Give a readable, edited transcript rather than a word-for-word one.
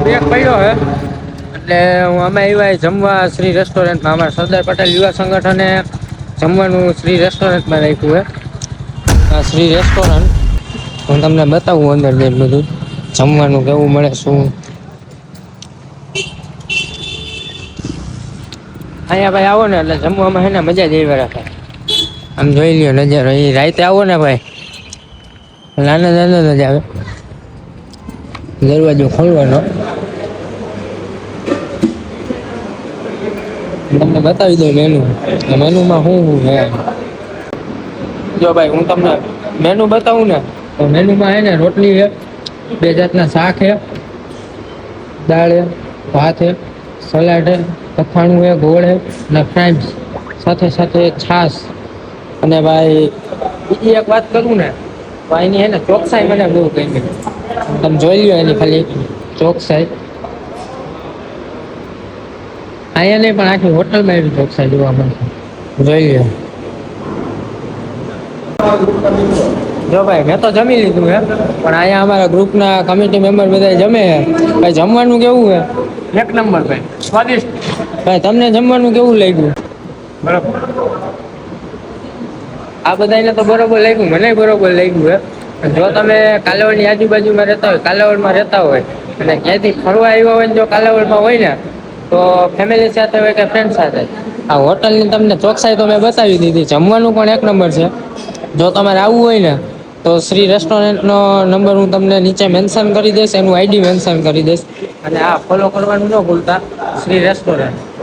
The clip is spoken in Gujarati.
બ્રેક પડ્યો હે એટલે હું અમે આવ્યા જમવા શ્રી રેસ્ટોરન્ટમાં અમારા સરદાર પટેલ યુવા સંગઠને જમવાનું શ્રી રેસ્ટોરન્ટમાં રાખ્યું હે શ્રી રેસ્ટોરન્ટ હું તમને બતાવું અંદર ને બધું જમવાનું કેવું મળે શું અહીંયા ભાઈ આવો ને એટલે જમવામાં હે ને મજા જ એવી રાખે આમ જોઈ લ્યો નજારો એ રાતે આવો ને ભાઈ નાના જ આવે દરવાજો ખોલવાનો તમને બતાવી દઉં મેનુમાં શું છે જો ભાઈ હું તમને મેનુ બતાવું ને તો મેનુમાં હે ને રોટલી છે 2 જાતના શાક છે દાળ છે ભાત છે સલાડ છે અથાણું છે ગોળ છે અને ફ્રાઈડ સાથે સાથે છાશ અને ભાઈ બીજી એક વાત કરું ને તો એની હે ને ચોકસાઈ મને બહુ ગમી તમે જોઈ લો એની ખાલી ચોકસાઈ અહીંયા નહીં પણ આખી હોટલમાં એવી ચોકસાઈ જોવા મળશે જોઈ લો જો ભાઈ મેં તો જમી લીધું હે પણ અહીંયા અમારા ગ્રુપના કમિટી મેમ્બર બધા જમે છે ભાઈ જમવાનું કેવું છે એક નંબર ભાઈ સ્વાદિષ્ટ ભાઈ તમને જમવાનું કેવું લાગ્યું બરાબર આ બધાને તો બરોબર લાગ્યું મને બરોબર લાગ્યું હે જો તમે કાલાવડની આજુબાજુમાં રહેતા હોય કાલાવડમાં રહેતા હોય અને ક્યાંથી ફરવા આવ્યા હોય ને જો કાલાવડમાં હોય ને તો ફેમિલી સાથે હોય કે ફ્રેન્ડ સાથે આ હોટલની તમને ચોકસાઈ તો મેં બતાવી દીધી જમવાનું પણ એક નંબર છે જો તમારે આવવું હોય ને તો શ્રી રેસ્ટોરન્ટનો નંબર હું તમને નીચે મેન્શન કરી દઈશ એનું આઈડી મેન્શન કરી દઈશ અને આ ફોલો કરવાનું ન ભૂલતા શ્રી રેસ્ટોરન્ટ